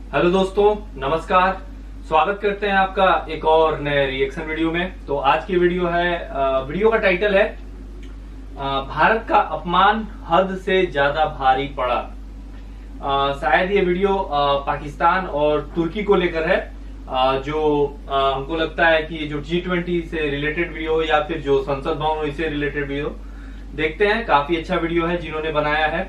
Hello दोस्तों, नमस्कार। स्वागत करते हैं आपका एक और नए रिएक्शन वीडियो में। तो आज की वीडियो है, वीडियो का टाइटल है भारत का अपमान हद से ज्यादा भारी पड़ा। शायद ये वीडियो पाकिस्तान और तुर्की को लेकर है, जो हमको लगता है कि जो G20 से रिलेटेड वीडियो हो या फिर जो संसद भवन इससे रिलेटेड वीडियो देखते हैं। काफी अच्छा वीडियो है जिन्होंने बनाया है।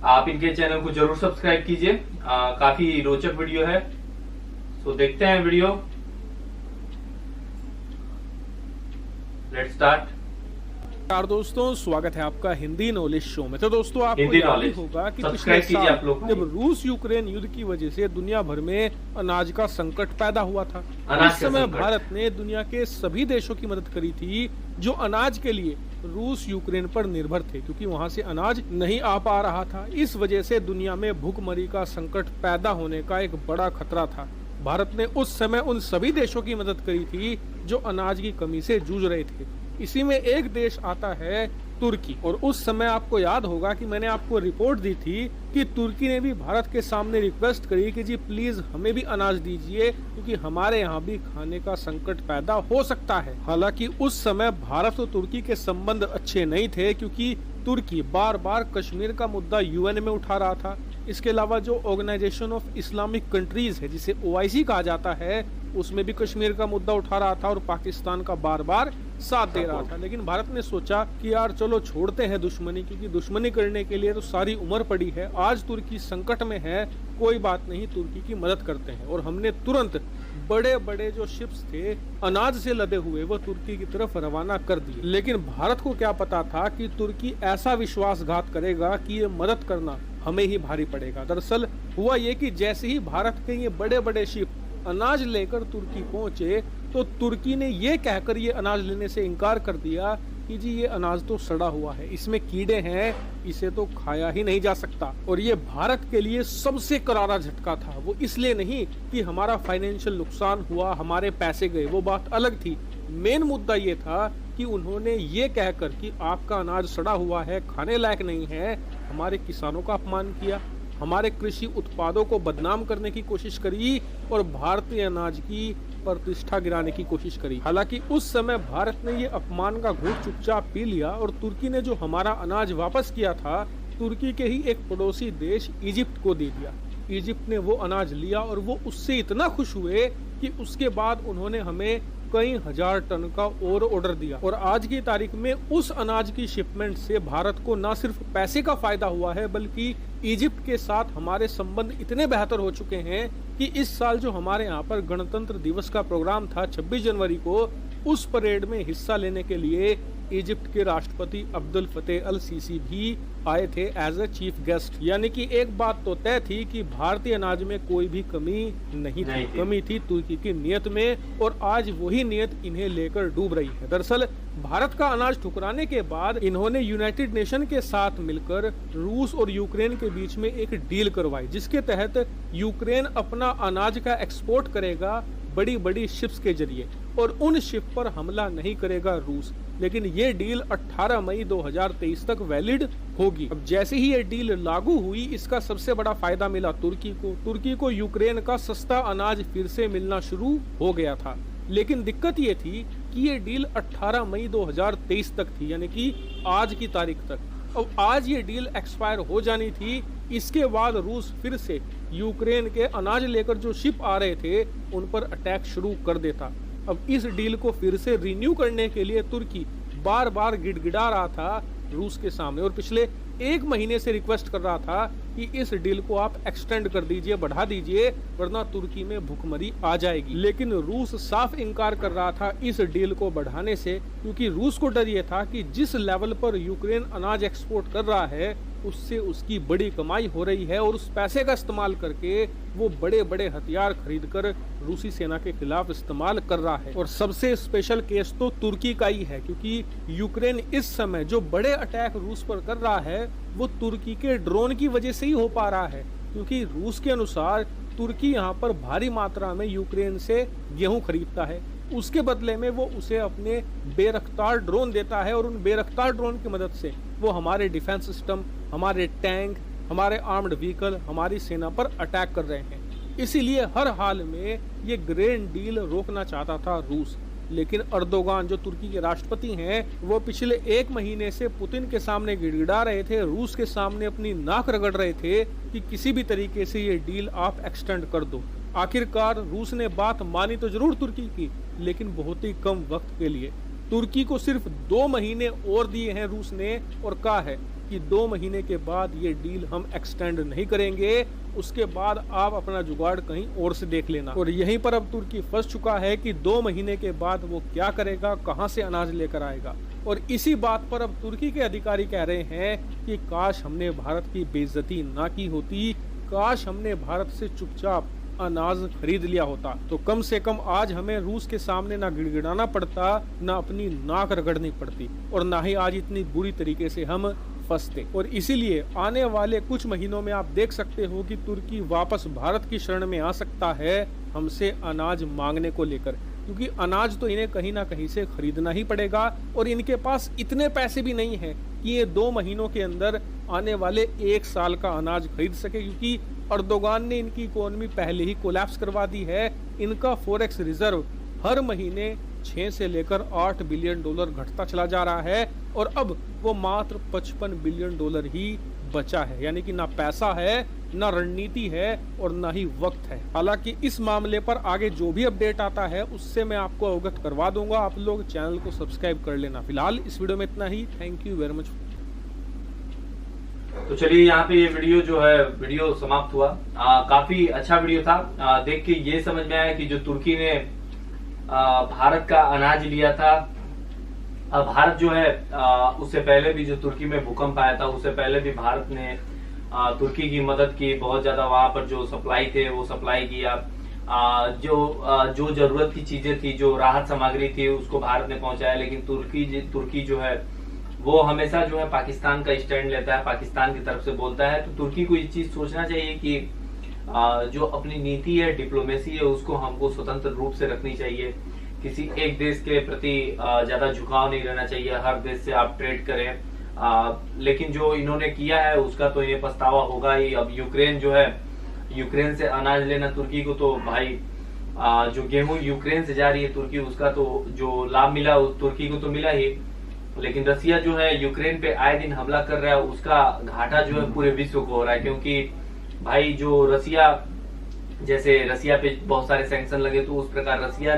आप इनके चैनल को जरूर सब्सक्राइब कीजिए, काफी रोचक वीडियो है। तो देखते हैं वीडियो। Let's start. नमस्कार दोस्तों, स्वागत है आपका हिंदी नॉलेज शो में। तो दोस्तों, आपको हिंदी याद ही नॉलेज होगा कि पिछले सब्सक्राइब कीजिए आप लोग। साल जब रूस यूक्रेन युद्ध की वजह से दुनिया भर में अनाज का संकट पैदा हुआ था, अनाज उस का समय संकट। भारत ने दुनिया के सभी देशों की मदद करी थी जो अनाज के लिए रूस यूक्रेन पर निर्भर थे, क्योंकि वहां से अनाज नहीं आ पा रहा था। इस वजह से दुनिया में भूखमरी का संकट पैदा होने का एक बड़ा खतरा था। भारत ने उस समय उन सभी देशों की मदद करी थी जो अनाज की कमी से जूझ रहे थे। इसी में एक देश आता है तुर्की। और उस समय आपको याद होगा कि मैंने आपको रिपोर्ट दी थी कि तुर्की ने भी भारत के सामने रिक्वेस्ट करी कि जी प्लीज हमें भी अनाज दीजिए, क्योंकि हमारे यहाँ भी खाने का संकट पैदा हो सकता है। हालांकि उस समय भारत और तुर्की के संबंध अच्छे नहीं थे, क्योंकि तुर्की बार बार कश्मीर का मुद्दा यूएन में उठा रहा था। इसके अलावा जो ऑर्गेनाइजेशन ऑफ इस्लामिक कंट्रीज है, जिसे OIC कहा जाता है, उसमें भी कश्मीर का मुद्दा उठा रहा था और पाकिस्तान का बार बार साथ दे रहा था। लेकिन भारत ने सोचा कि यार चलो छोड़ते हैं दुश्मनी, क्योंकि दुश्मनी करने के लिए तो सारी उम्र पड़ी है। आज तुर्की संकट में है, कोई बात नहीं, तुर्की की मदद करते हैं। और हमने तुरंत बड़े बड़े जो शिप्स थे अनाज से लदे हुए वो तुर्की की तरफ रवाना कर दिए। लेकिन भारत को क्या पता था कि तुर्की ऐसा विश्वासघात करेगा कि ये मदद करना हमें ही भारी पड़ेगा। दरअसल हुआ ये कि जैसे ही भारत के ये बड़े बड़े शिप अनाज लेकर तुर्की पहुंचे, तो तुर्की ने ये कहकर ये अनाज लेने से इनकार कर दिया कि जी ये अनाज तो सड़ा हुआ है, इसमें कीड़े हैं, इसे तो खाया ही नहीं जा सकता। और ये भारत के लिए सबसे करारा झटका था। वो इसलिए नहीं कि हमारा फाइनेंशियल नुकसान हुआ, हमारे पैसे गए, वो बात अलग थी। मेन मुद्दा ये था कि उन्होंने ये कहकर कि आपका अनाज सड़ा हुआ है, खाने लायक नहीं है, हमारे किसानों का अपमान किया, हमारे कृषि उत्पादों को बदनाम करने की कोशिश करी और भारतीय अनाज की प्रतिष्ठा गिराने की कोशिश करी। हालांकि उस समय भारत ने ये अपमान का घूंट चुपचाप पी लिया और तुर्की ने जो हमारा अनाज वापस किया था, तुर्की के ही एक पड़ोसी देश इजिप्ट को दे दिया। इजिप्ट ने वो अनाज लिया और वो उससे इतना खुश हुए कि उसके बाद उन्होंने हमें कई हजार टन का और ऑर्डर दिया। और आज की तारीख में उस अनाज की शिपमेंट से भारत को न सिर्फ पैसे का फायदा हुआ है, बल्कि इजिप्ट के साथ हमारे संबंध इतने बेहतर हो चुके हैं कि इस साल जो हमारे यहाँ पर गणतंत्र दिवस का प्रोग्राम था 26 जनवरी को, उस परेड में हिस्सा लेने के लिए इजिप्ट के राष्ट्रपति अब्दुल फतेह अल सीसी भी आए थे एज ए चीफ गेस्ट। यानी कि एक बात तो तय थी कि भारतीय अनाज में कोई भी कमी नहीं थी। कमी थी तुर्की की नियत में, और आज वही नियत इन्हें लेकर डूब रही है। दरअसल भारत का अनाज ठुकराने के बाद इन्होंने यूनाइटेड नेशन के साथ मिलकर रूस और यूक्रेन के बीच में एक डील करवाई, जिसके तहत यूक्रेन अपना अनाज का एक्सपोर्ट करेगा बड़ी बड़ी शिप्स के जरिए, और उन शिप पर हमला नहीं करेगा रूस। लेकिन ये डील 18 मई 2023 तक वैलिड होगी। अब जैसे ही ये डील लागू हुई, इसका सबसे बड़ा फायदा मिला तुर्की को। तुर्की को यूक्रेन का सस्ता अनाज फिर से मिलना शुरू हो गया था। लेकिन दिक्कत ये थी कि ये डील 18 मई 2023 तक थी, यानी कि आज की तारीख तक। अब आज ये डील एक्सपायर हो जानी थी। इसके बाद रूस फिर से यूक्रेन के अनाज लेकर जो शिप आ रहे थे उन पर अटैक शुरू कर देता। अब इस डील को फिर से रिन्यू करने के लिए तुर्की बार बार गिड़गिड़ा रहा था रूस के सामने, और पिछले 1 महीने से रिक्वेस्ट कर रहा था कि इस डील को आप एक्सटेंड कर दीजिए, बढ़ा दीजिए, वरना तुर्की में भुखमरी आ जाएगी। लेकिन रूस साफ इनकार कर रहा था इस डील को बढ़ाने से, क्योंकि रूस को डर ये था कि जिस लेवल पर यूक्रेन अनाज एक्सपोर्ट कर रहा है उससे उसकी बड़ी कमाई हो रही है, और उस पैसे का इस्तेमाल करके वो बड़े बड़े हथियार खरीदकर रूसी सेना के खिलाफ इस्तेमाल कर रहा है। और सबसे स्पेशल केस तो तुर्की का ही है, क्योंकि यूक्रेन इस समय जो बड़े अटैक रूस पर कर रहा है वो तुर्की के ड्रोन की वजह से ही हो पा रहा है। क्योंकि रूस के अनुसार तुर्की यहाँ पर भारी मात्रा में यूक्रेन से गेहूं खरीदता है, उसके बदले में वो उसे अपने बेरफ्तार ड्रोन देता है, और उन बेरफ्तार ड्रोन की मदद से वो हमारे डिफेंस सिस्टम, हमारे टैंक, हमारे आर्म्ड व्हीकल, हमारी सेना पर अटैक कर रहे हैं। इसीलिए हर हाल में ये ग्रेन डील रोकना चाहता था रूस। लेकिन अर्दोगान जो तुर्की के राष्ट्रपति हैं, वो पिछले 1 महीने से पुतिन के सामने गिड़गिड़ा रहे थे, रूस के सामने अपनी नाक रगड़ रहे थे कि किसी भी तरीके से ये डील आप एक्सटेंड कर दो। आखिरकार रूस ने बात मानी तो जरूर तुर्की की, लेकिन बहुत ही कम वक्त के लिए। तुर्की को सिर्फ 2 महीने और दिए हैं रूस ने और कहा है कि 2 महीने के बाद ये डील हम एक्सटेंड नहीं करेंगे, उसके बाद आप अपना जुगाड़ कहीं और से देख लेना। और यहीं पर अब तुर्की फंस चुका है कि 2 महीने के बाद वो क्या करेगा, कहां से अनाज लेकर आएगा। और इसी बात पर अब तुर्की के अधिकारी कह रहे हैं कि काश हमने भारत की बेइज्जती ना की होती, काश हमने भारत से चुपचाप अनाज खरीद लिया होता, तो कम से कम आज हमें रूस के सामने ना गिड़गिड़ाना पड़ता, ना अपनी नाक रगड़नी पड़ती, और ना ही आज इतनी बुरी तरीके से हम फंसते। और इसीलिए आने वाले कुछ महीनों में आप देख सकते हो कि तुर्की वापस भारत की शरण में आ सकता है हमसे अनाज मांगने को लेकर, क्योंकि अनाज तो इन्हें कहीं ना कहीं से खरीदना ही पड़ेगा और इनके पास इतने पैसे भी नहीं है कि ये 2 महीनों के अंदर आने वाले 1 साल का अनाज खरीद सके, क्योंकि अर्दोगान ने इनकी इकोनॉमी पहले ही कोलैप्स करवा दी है। इनका फॉरेक्स रिजर्व हर महीने 6 से लेकर 8 बिलियन डॉलर घटता चला जा रहा है और अब वो मात्र 55 बिलियन डॉलर ही बचा है। यानी कि ना पैसा है, ना रणनीति है और ना ही वक्त है। हालांकि इस मामले पर आगे जो भी अपडेट आता है उससे मैं आपको अवगत करवा दूंगा। आप लोग चैनल को सब्सक्राइब कर लेना। फिलहाल इस वीडियो में इतना ही। Thank you very much. तो चलिए यहाँ पे ये वीडियो जो है वीडियो समाप्त हुआ। काफी अच्छा वीडियो था। देख के ये समझ में आया कि जो तुर्की ने भारत का अनाज लिया था, भारत जो है उससे पहले भी जो तुर्की में भूकंप आया था उससे पहले भी भारत ने तुर्की की मदद की, बहुत ज्यादा वहां पर जो सप्लाई थे वो सप्लाई किया। जो जरूरत की चीजें थी, जो राहत सामग्री थी उसको भारत ने पहुंचाया। लेकिन तुर्की जो है वो हमेशा जो है पाकिस्तान का स्टैंड लेता है, पाकिस्तान की तरफ से बोलता है। तो तुर्की को ये चीज सोचना चाहिए कि जो अपनी नीति है, डिप्लोमेसी है, उसको हमको स्वतंत्र रूप से रखनी चाहिए। किसी एक देश के प्रति ज्यादा झुकाव नहीं रहना चाहिए, हर देश से आप ट्रेड करें। लेकिन जो इन्होंने किया है उसका तो ये पछतावा होगा ही। अब यूक्रेन जो है, यूक्रेन से अनाज लेना तुर्की को, तो भाई जो गेहूं यूक्रेन से जा रही है तुर्की, उसका तो जो लाभ मिला तुर्की को तो मिला ही। लेकिन रसिया जो है यूक्रेन पे आए दिन हमला कर रहा है, उसका घाटा जो है पूरे विश्व को हो रहा है। क्योंकि भाई जो रसिया, जैसे रसिया पे बहुत सारे सैंक्शन लगे, तो उस प्रकार रसिया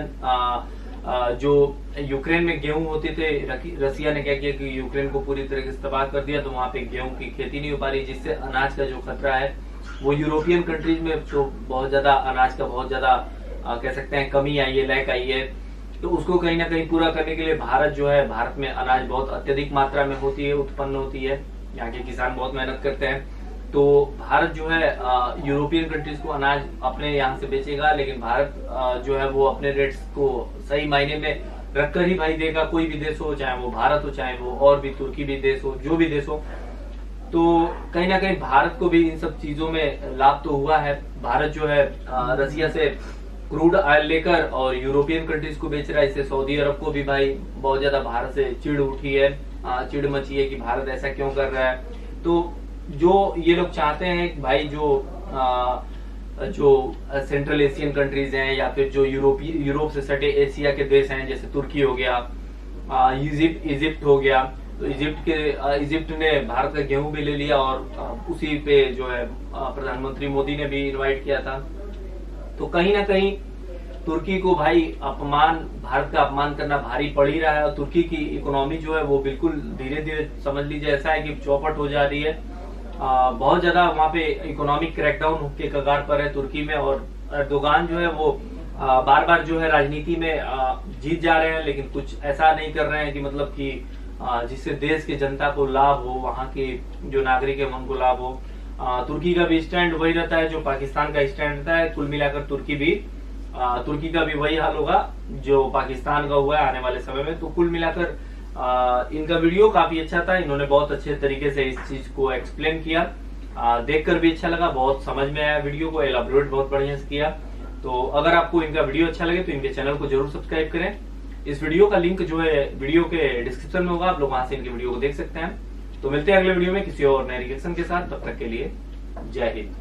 जो यूक्रेन में गेहूं होते थे, रसिया ने क्या किया कि यूक्रेन को पूरी तरीके से तबाह कर दिया। तो वहां पे गेहूं की खेती नहीं हो पा रही, जिससे अनाज का जो खतरा है वो यूरोपियन कंट्रीज में तो बहुत ज्यादा अनाज का बहुत ज्यादा कह सकते हैं कमी आई है, लैक आई है। तो उसको कहीं ना कहीं पूरा करने के लिए भारत जो है, भारत में अनाज बहुत अत्यधिक मात्रा में होती है, उत्पन्न होती है। यहाँ के किसान बहुत मेहनत करते हैं। तो भारत जो है यूरोपियन कंट्रीज को अनाज अपने यहाँ से बेचेगा, लेकिन भारत जो है वो अपने रेट्स को सही मायने में रखकर ही भाई देगा। कोई भी देश हो, चाहे वो भारत हो, चाहे वो और भी तुर्की भी देश हो, जो भी देश हो। तो कहीं ना कहीं भारत को भी इन सब चीजों में लाभ तो हुआ है। भारत जो है रसिया से क्रूड ऑयल लेकर और यूरोपियन कंट्रीज को बेच रहा है। इससे सऊदी अरब को भी भाई बहुत ज्यादा भारत से चिढ़ उठी है, चिढ़ मची है कि भारत ऐसा क्यों कर रहा है। तो जो ये लोग चाहते हैं भाई, जो सेंट्रल एशियन कंट्रीज हैं या फिर जो यूरोप से सटे एशिया के देश हैं, जैसे तुर्की हो गया, इजिप्ट हो गया। तो इजिप्ट ने भारत का गेहूं भी ले लिया और उसी पे जो है प्रधानमंत्री मोदी ने भी इनवाइट किया था। तो कहीं ना कहीं तुर्की को भाई भारत का अपमान करना भारी पड़ ही रहा है। और तुर्की की इकोनॉमी जो है वो बिल्कुल धीरे धीरे समझ लीजिए ऐसा है कि चौपट हो जा रही है। बहुत ज्यादा वहां पे इकोनॉमिक क्रैकडाउन के कगार पर है तुर्की में। और एर्दोगान जो है वो बार बार जो है राजनीति में जीत जा रहे हैं, लेकिन कुछ ऐसा नहीं कर रहे हैं कि मतलब कि जिससे देश की जनता को लाभ हो, वहां के जो नागरिक है उनको लाभ हो। तुर्की का भी स्टैंड वही रहता है जो पाकिस्तान का स्टैंड रहता है। कुल मिलाकर तुर्की का भी वही हाल होगा जो पाकिस्तान का हुआ है आने वाले समय में। तो कुल मिलाकर इनका वीडियो काफी अच्छा था। इन्होंने बहुत अच्छे तरीके से इस चीज को एक्सप्लेन किया, देखकर भी अच्छा लगा, बहुत समझ में आया। वीडियो को एलाबोरेट बहुत बढ़िया से किया। तो अगर आपको इनका वीडियो अच्छा लगे तो इनके चैनल को जरूर सब्सक्राइब करें। इस वीडियो का लिंक जो है वीडियो के डिस्क्रिप्शन में होगा, आप लोग वहां से इनके वीडियो को देख सकते हैं। तो मिलते हैं अगले वीडियो में किसी और नए रिएक्शन के साथ। तब तक के लिए जय हिंद।